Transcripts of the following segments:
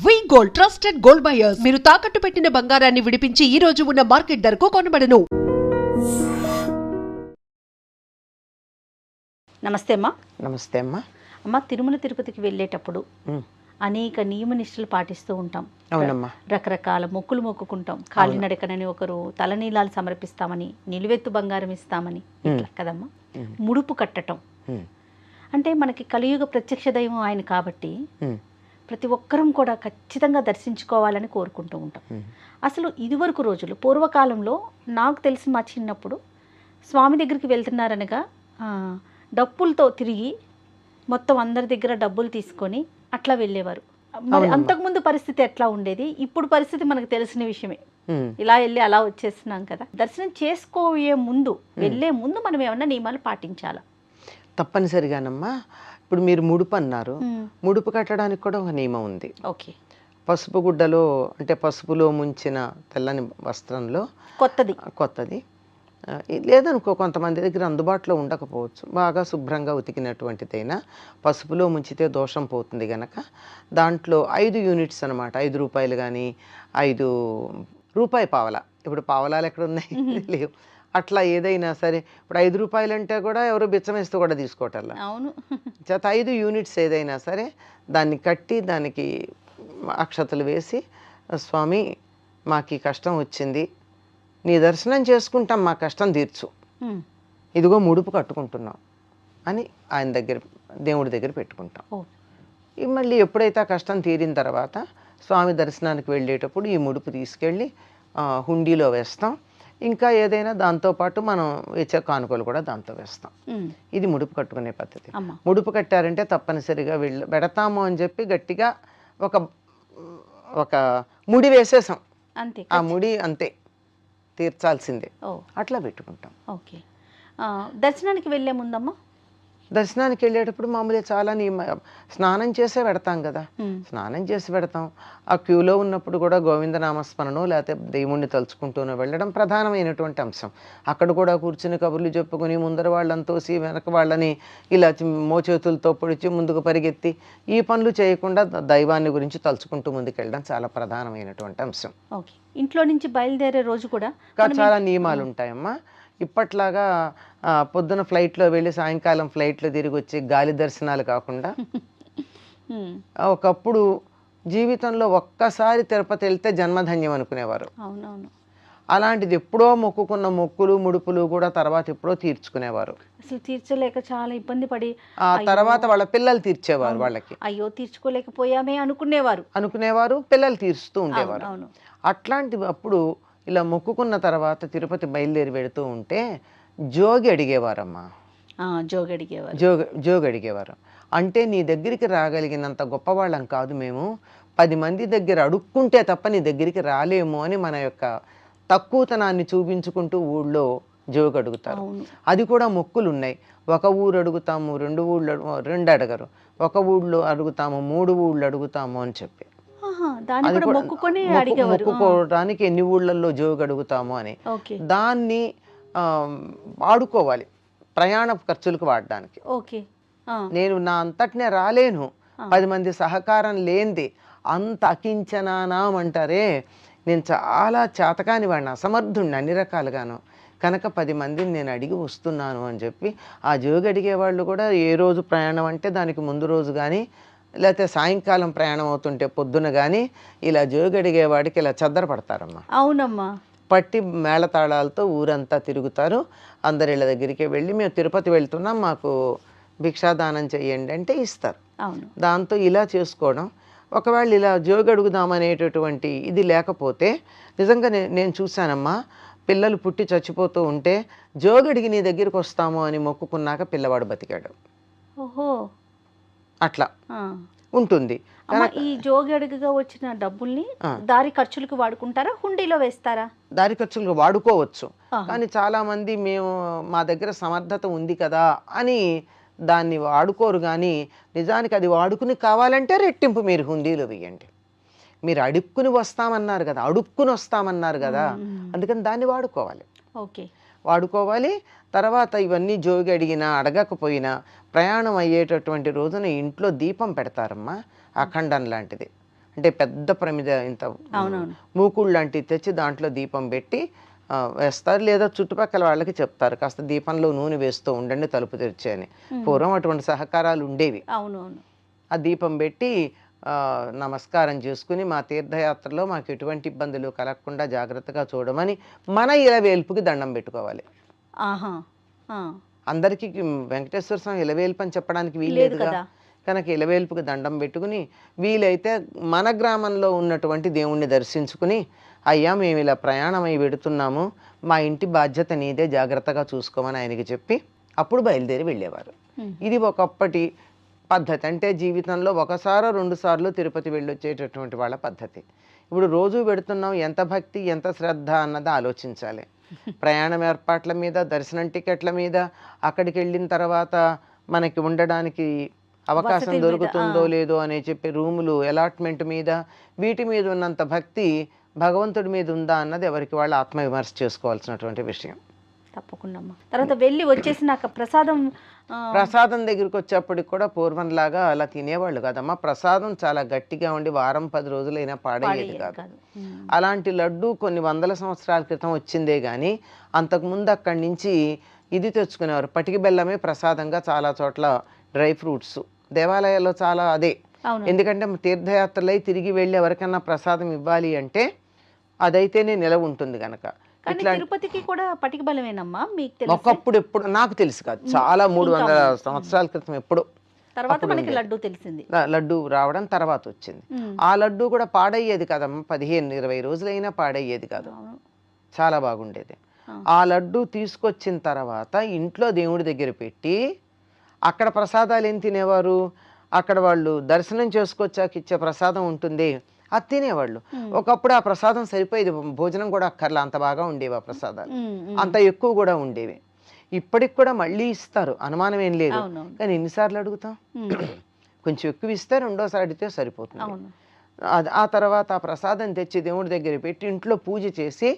వి gold trusted gold buyers మీరు తాకట్టు పెట్టిన బంగారాన్ని విడిపించి ఈ రోజు ఉన్న మార్కెట్ ధరకు కొనబడను. నమస్తే అమ్మా. నమస్తే అమ్మా. అమ్మ, తిరుమల తిరుపతికి వెళ్ళేటప్పుడు అనేక నియమ నిష్టలు పాటిస్తూ ఉంటాం. అవునమ్మా. రకరకాల మొక్కులు మొక్కుకుంటాం. కాలినడకనని ఒకరు తలనీలాలు సమర్పిస్తామని, నిలువెత్తు బంగారం ఇస్తామని, ఇట్లా కదమ్మా. ముడుపు కట్టటం అంటే మనకి కలియుగ ప్రత్యక్ష దైవం ఆయన కాబట్టి ప్రతి ఒక్కరం కూడా ఖచ్చితంగా దర్శించుకోవాలని కోరుకుంటూ ఉంటాం. అసలు ఇదివరకు రోజులు పూర్వకాలంలో నాకు తెలిసి మా చిన్నప్పుడు స్వామి దగ్గరికి వెళ్తున్నారనగా డప్పులతో తిరిగి మొత్తం అందరి దగ్గర డబ్బులు తీసుకొని అట్లా వెళ్ళేవారు. మరి అంతకుముందు పరిస్థితి ఎట్లా ఉండేది? ఇప్పుడు పరిస్థితి మనకు తెలిసిన విషయమే. ఇలా వెళ్ళి అలా వచ్చేస్తున్నాం కదా. దర్శనం చేసుకోయే ముందు, వెళ్ళే ముందు మనం ఏమన్నా నియమాలు పాటించాలా? తప్పనిసరిగానమ్మా. ఇప్పుడు మీరు ముడుపు అన్నారు. ముడుపు కట్టడానికి కూడా ఒక నియమం ఉంది. ఓకే. పసుపు గుడ్డలో అంటే పసుపులో ముంచిన తెల్లని వస్త్రంలో కొత్తది లేదనుకో, కొంతమంది దగ్గర అందుబాటులో ఉండకపోవచ్చు, బాగా శుభ్రంగా ఉతికినటువంటిదైనా పసుపులో ముంచితే దోషం పోతుంది గనక దాంట్లో 5 యూనిట్స్ అనమాట. 5 రూపాయలు కానీ 5 రూపాయి పావల, ఇప్పుడు పావలాలు ఎక్కడ ఉన్నాయి లేవు, అట్లా ఏదైనా సరే. ఇప్పుడు 5 రూపాయలు అంటే కూడా ఎవరో బిచ్చం వేస్తూ కూడా తీసుకోవటల్లా. అవును. చేత 5 యూనిట్స్ ఏదైనా సరే దాన్ని కట్టి దానికి అక్షతలు వేసి, స్వామి మాకు ఈ కష్టం వచ్చింది, నీ దర్శనం చేసుకుంటాం, మా కష్టం తీర్చు, ఇదిగో ముడుపు కట్టుకుంటున్నాం అని ఆయన దగ్గర, దేవుడి దగ్గర పెట్టుకుంటాం. మళ్ళీ ఎప్పుడైతే ఆ కష్టం తీరిన తర్వాత స్వామి దర్శనానికి వెళ్ళేటప్పుడు ఈ ముడుపు తీసుకెళ్ళి హుండీలో వేస్తాం. ఇంకా ఏదైనా దాంతోపాటు మనం ఇచ్చే కానుకలు కూడా దాంతో వేస్తాం. ఇది ముడుపు కట్టుకునే పద్ధతి. ముడుపు కట్టారంటే తప్పనిసరిగా పెడతాము అని చెప్పి గట్టిగా ఒక ముడి వేసేసాం, ఆ ముడి అంతే తీర్చాల్సిందే, అట్లా పెట్టుకుంటాం. ఓకే. దర్శనానికి వెళ్ళే ముందమ్మా, దర్శనానికి వెళ్ళేటప్పుడు మామూలుగా చాలా స్నానం చేసే పెడతాం కదా, స్నానం చేసి పెడతాం. ఆ క్యూలో ఉన్నప్పుడు కూడా గోవిందనామస్మరణో లేకపోతే దేవుణ్ణి తలుచుకుంటూనో వెళ్ళడం ప్రధానమైనటువంటి అంశం. అక్కడ కూడా కూర్చుని కబుర్లు చెప్పుకొని ముందర వాళ్ళని తోసి వెనక వాళ్ళని ఇలా మోచేతులతో పొడిచి ముందుకు పరిగెత్తి ఈ పనులు చేయకుండా దైవాన్ని గురించి తలుచుకుంటూ ముందుకెళ్ళడం చాలా ప్రధానమైనటువంటి అంశం. ఓకే. ఇంట్లో నుంచి బయలుదేరే రోజు కూడా చాలా నియమాలు ఉంటాయమ్మా. ఇప్పట్లాగా పొద్దున ఫ్లైట్లో వెళ్ళి సాయంకాలం ఫ్లైట్లో తిరిగి వచ్చి గాలి దర్శనాలు కాకుండా ఒకప్పుడు జీవితంలో ఒక్కసారి తిరుపతి వెళ్తే జన్మధన్యం అనుకునేవారు. అవునవును. అలాంటిది ఎప్పుడో మొక్కుకున్న మొక్కులు ముడుపులు కూడా తర్వాత ఎప్పుడో తీర్చుకునేవారు. అసలు తీర్చలేక చాలా ఇబ్బంది పడి ఆ తర్వాత వాళ్ళ పిల్లలు తీర్చేవారు. వాళ్ళకి అయ్యో తీర్చుకోలేకపోయామే అనుకునేవారు, పిల్లలు తీరుస్తూ ఉండేవారు. అట్లాంటి అప్పుడు ఇలా మొక్కుకున్న తర్వాత తిరుపతి బయలుదేరి వెళుతూ ఉంటే జోగి అడిగేవారమ్మా. జోగి అడిగేవారు. అంటే నీ దగ్గరికి రాగలిగినంత గొప్పవాళ్ళం కాదు మేము, 10 మంది దగ్గర అడుక్కుంటే తప్ప నీ దగ్గరికి రాలేము అని మన యొక్క తక్కువతనాన్ని చూపించుకుంటూ ఊళ్ళో జోగి అడుగుతారు. అది కూడా మొక్కులు ఉన్నాయి. ఒక ఊరు అడుగుతాము, 2 ఊళ్ళు 2 అడగరు, ఒక ఊళ్ళో అడుగుతాము, 3 ఊళ్ళు అడుగుతాము అని చెప్పి మొక్కుకోవడానికి ఎన్ని ఊళ్ళల్లో జోగి అడుగుతాము అని దాన్ని వాడుకోవాలి ప్రయాణ ఖర్చులకు వాడడానికి. నేను నా అంతటినే రాలేను, 10 మంది సహకారం లేనిది, అంత అకించనానాం అంటారే, నేను చాలా చేతకాని వాడిని, అసమర్థుడిని అన్ని రకాలుగాను, కనుక 10 మందిని నేను అడిగి వస్తున్నాను అని చెప్పి ఆ జోగి అడిగేవాళ్ళు కూడా ఏ రోజు ప్రయాణం అంటే దానికి ముందు రోజు కానీ లేకపోతే సాయంకాలం ప్రయాణం అవుతుంటే పొద్దున కానీ ఇలా జోగి అడిగేవాడికి ఇలా చద్దర పడతారమ్మా. అవునమ్మా. పట్టి మేళతాళాలతో ఊరంతా తిరుగుతారు. అందరి ఇళ్ళ దగ్గరికి వెళ్ళి మేము తిరుపతి వెళ్తున్నాం, మాకు భిక్షాదానం చెయ్యండి అంటే ఇస్తారు. దాంతో ఇలా చేసుకోవడం. ఒకవేళ ఇలా జోగి అడుగుదామనేటటువంటి ఇది లేకపోతే నిజంగా నేను చూశానమ్మా, పిల్లలు పుట్టి చచ్చిపోతూ ఉంటే జోగడికి నీ దగ్గరికి వస్తాము అని మొక్కుకున్నాక పిల్లవాడు బతికాడు. ఓహో, అట్లా ఉంటుంది. ఈ జోగి అడుగుగా వచ్చిన డబ్బుల్ని దారి ఖర్చులకు వాడుకుంటారా, హుండీలో వేస్తారా? దారి ఖర్చులకు వాడుకోవచ్చు, కానీ చాలా మంది మేము మా దగ్గర సమర్థత ఉంది కదా అని దాన్ని వాడుకోరు. కానీ నిజానికి అది వాడుకుని కావాలంటే రెట్టింపు మీరు హుండీలో వేయండి. మీరు అడుక్కుని వస్తామన్నారు కదా, అందుకని దాన్ని వాడుకోవాలి. ఓకే, వాడుకోవాలి. తర్వాత ఇవన్నీ జోగి అడిగినా అడగకపోయినా ప్రయాణం అయ్యేటటువంటి రోజున ఇంట్లో దీపం పెడతారమ్మా, అఖండం లాంటిది. అంటే పెద్ద ప్రమిద ఇంత అవునవును. మూకుడు లాంటివి తెచ్చి దాంట్లో దీపం పెట్టి వేస్తారు, లేదా చుట్టుపక్కల వాళ్ళకి చెప్తారు కాస్త దీపంలో నూనె వేస్తూ ఉండండి తలుపు తెరిచి అని. పూర్వం అటువంటి సహకారాలు ఉండేవి. అవునవును. ఆ దీపం పెట్టి నమస్కారం చేసుకుని మా తీర్థయాత్రలో మాకు ఎటువంటి ఇబ్బందులు కలగకుండా జాగ్రత్తగా చూడమని మన ఇలవేల్పుకి దండం పెట్టుకోవాలి. ఆహా. అందరికీ వెంకటేశ్వర స్వామి ఇలవేల్పు అని చెప్పడానికి వీల్లేదుగా, కనుక ఇలవేల్పుకి దండం పెట్టుకుని వీలైతే మన గ్రామంలో ఉన్నటువంటి దేవుణ్ణి దర్శించుకుని, అయ్యా మేము ఇలా ప్రయాణమై వెడుతున్నాము, మా ఇంటి బాధ్యత నీదే, జాగ్రత్తగా చూసుకోమని ఆయనకి చెప్పి అప్పుడు బయలుదేరి వెళ్ళేవారు. ఇది ఒకప్పటి పద్ధతి. అంటే జీవితంలో ఒకసారో 2 సార్లు తిరుపతి వెళ్ళొచ్చేటటువంటి వాళ్ళ పద్ధతి. ఇప్పుడు రోజు పెడుతున్నాం, ఎంత భక్తి ఎంత శ్రద్ధ అన్నది ఆలోచించాలి. ప్రయాణం ఏర్పాట్ల మీద, దర్శనం టికెట్ల మీద, అక్కడికి వెళ్ళిన తర్వాత మనకి ఉండడానికి అవకాశం దొరుకుతుందో లేదో అని చెప్పి రూములు అలాట్మెంట్ మీద, వీటి మీద ఉన్నంత భక్తి భగవంతుడి మీద ఉందా అన్నది ఎవరికి వాళ్ళు ఆత్మవిమర్శ చేసుకోవాల్సినటువంటి విషయం. తప్పకుండా. తర్వాత వెళ్ళి వచ్చేసినాక ప్రసాదం దగ్గరికి వచ్చేప్పటికి కూడా పూర్వంలాగా అలా తినేవాళ్ళు కదమ్మా. ప్రసాదం చాలా గట్టిగా ఉండి వారం 10 రోజులైనా పాడయ్యేది కాదు. అలాంటి లడ్డు కొన్ని వందల సంవత్సరాల క్రితం వచ్చిందే కానీ అంతకుముందు అక్కడి నుంచి ఇది తెచ్చుకునేవారు. పటికి బెల్లమే ప్రసాదంగా చాలా చోట్ల, డ్రై ఫ్రూట్స్ దేవాలయాల్లో చాలా అదే. ఎందుకంటే తీర్థయాత్రలై తిరిగి వెళ్ళి ఎవరికన్నా ప్రసాదం ఇవ్వాలి అంటే అదైతేనే నిలవ ఉంటుంది కనుక. తిరుపతికి కూడా పటిక బలమేనమ్మా మీకు తెలుసు? ఒకప్పుడు ఎప్పుడు నాకు తెలుసు కాదు, చాలా 300 సంవత్సరాల క్రితం ఎప్పుడు. తర్వాత మనకి లడ్డు తెలిసింది, లడ్డు రావడం తర్వాత వచ్చింది. ఆ లడ్డు కూడా పాడయ్యేది కదమ్మా, 15-20 రోజులైనా పాడయ్యేది కాదు, చాలా బాగుండేది. ఆ లడ్డు తీసుకొచ్చిన తర్వాత ఇంట్లో దేవుడి దగ్గర పెట్టి అక్కడ ప్రసాదాలు ఏం తినేవారు, అక్కడ వాళ్ళు దర్శనం చేసుకొచ్చాక ఇచ్చే ప్రసాదం ఉంటుంది, అది తినేవాళ్ళు. ఒకప్పుడు ఆ ప్రసాదం సరిపోయేది, భోజనం కూడా అక్కర్లా, అంత బాగా ఉండేవి ఆ ప్రసాదాలు, అంత ఎక్కువ కూడా ఉండేవి. ఇప్పటికి కూడా మళ్ళీ ఇస్తారు, అనుమానం ఏం లేదు. కానీ ఎన్నిసార్లు అడుగుతాం? కొంచెం ఎక్కువ ఇస్తే రెండోసారి అడిగితే సరిపోతుంది. ఆ తర్వాత ఆ ప్రసాదం తెచ్చి దేవుడి దగ్గర పెట్టి ఇంట్లో పూజ చేసి,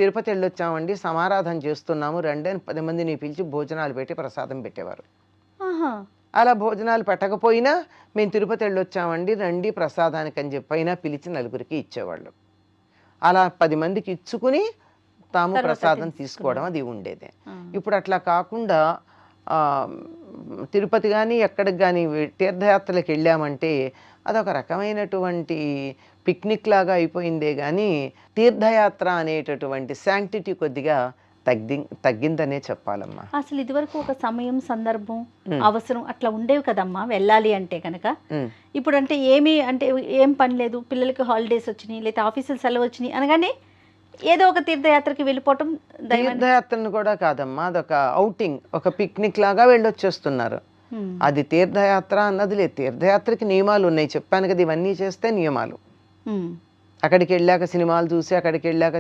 తిరుపతి వెళ్ళొచ్చామండి, సమారాధన చేస్తున్నాము రండి అని 10 మందిని పిలిచి భోజనాలు పెట్టి ప్రసాదం పెట్టేవారు. అలా భోజనాలు పెట్టకపోయినా మేము తిరుపతి వెళ్ళొచ్చామండి రండి ప్రసాదానికి అని చెప్పైనా పిలిచి నలుగురికి ఇచ్చేవాళ్ళు. అలా 10 మందికి ఇచ్చుకుని తాము ప్రసాదం తీసుకోవడం అది ఉండేది. ఇప్పుడు అట్లా కాకుండా తిరుపతి కానీ ఎక్కడికి కానీ తీర్థయాత్రలకు వెళ్ళామంటే అదొక రకమైనటువంటి పిక్నిక్ లాగా అయిపోయిందే కానీ తీర్థయాత్ర అనేటటువంటి శాంక్టిటీ కొద్దిగా తగ్గిందనే చెప్పాలమ్మా. అసలు ఇదివరకు ఒక సమయం, సందర్భం, అవసరం అట్లా ఉండేవి కదమ్మా వెళ్ళాలి అంటే కనుక. ఇప్పుడు అంటే ఏం పని లేదు, పిల్లలకి హాలిడేస్ వచ్చినాయి లేదా ఆఫీసులు సెలవు వచ్చినాయి అనగానే ఏదో ఒక తీర్థయాత్రకి వెళ్ళిపోవటం. తీర్థయాత్రను కూడా కాదమ్మా, అదొక అవుటింగ్, ఒక పిక్నిక్ లాగా వెళ్ళొచ్చేస్తున్నారు. అది తీర్థయాత్ర అన్నది లేదు. తీర్థయాత్రకి నియమాలు ఉన్నాయి, చెప్పాను కదా, ఇవన్నీ చేస్తే నియమాలు. అక్కడికి వెళ్ళాక సినిమాలు చూసి, అక్కడికి వెళ్ళాక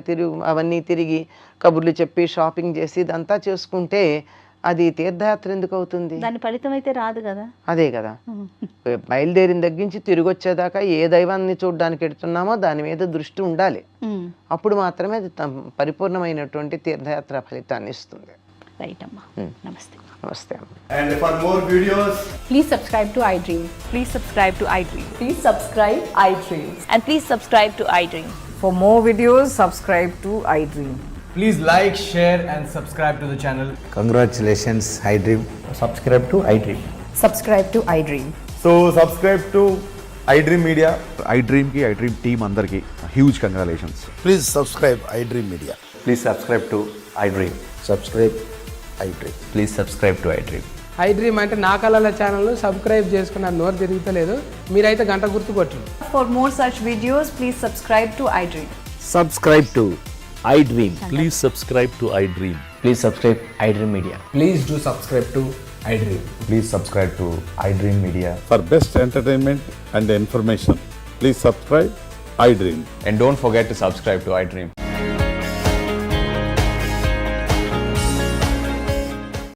అవన్నీ తిరిగి కబుర్లు చెప్పి షాపింగ్ చేసి ఇదంతా చేసుకుంటే అది తీర్థయాత్ర ఎందుకు అవుతుంది? దాని ఫలితం అయితే రాదు కదా. అదే కదా, బయలుదేరిన దగ్గర నుంచి తిరిగి వచ్చేదాకా ఏ దైవాన్ని చూడడానికి వెళ్తున్నామో దాని మీద దృష్టి ఉండాలి. అప్పుడు మాత్రమే అది పరిపూర్ణమైనటువంటి తీర్థయాత్ర ఫలితాన్ని ఇస్తుంది. రైట్ అమ్మా, నమస్తే. నమస్తే. And for more videos, please subscribe to iDream. Please subscribe to iDream. Please subscribe iDream. And please subscribe to iDream. For more videos, subscribe to iDream. please like, share and subscribe to the channel. Congratulations, iDream. Subscribe to iDream. Subscribe to iDream. So subscribe to iDream Media. iDream ki iDream team andarki huge congratulations. Please subscribe iDream Media. Please subscribe to iDream. Subscribe iDream. Please subscribe to iDream. iDream అంటే నా కళల channel subscribe చేసుకున్న నోరు తిరుగుతలేదు, మీరైతే గంట గుర్తు కొట్టండి. For more such videos, please subscribe to iDream. Subscribe to iDream. Please subscribe to iDream. Please subscribe iDream Media. Please do subscribe to iDream. Please subscribe to iDream Media. For best entertainment and information, please subscribe iDream. And don't forget to subscribe to iDream.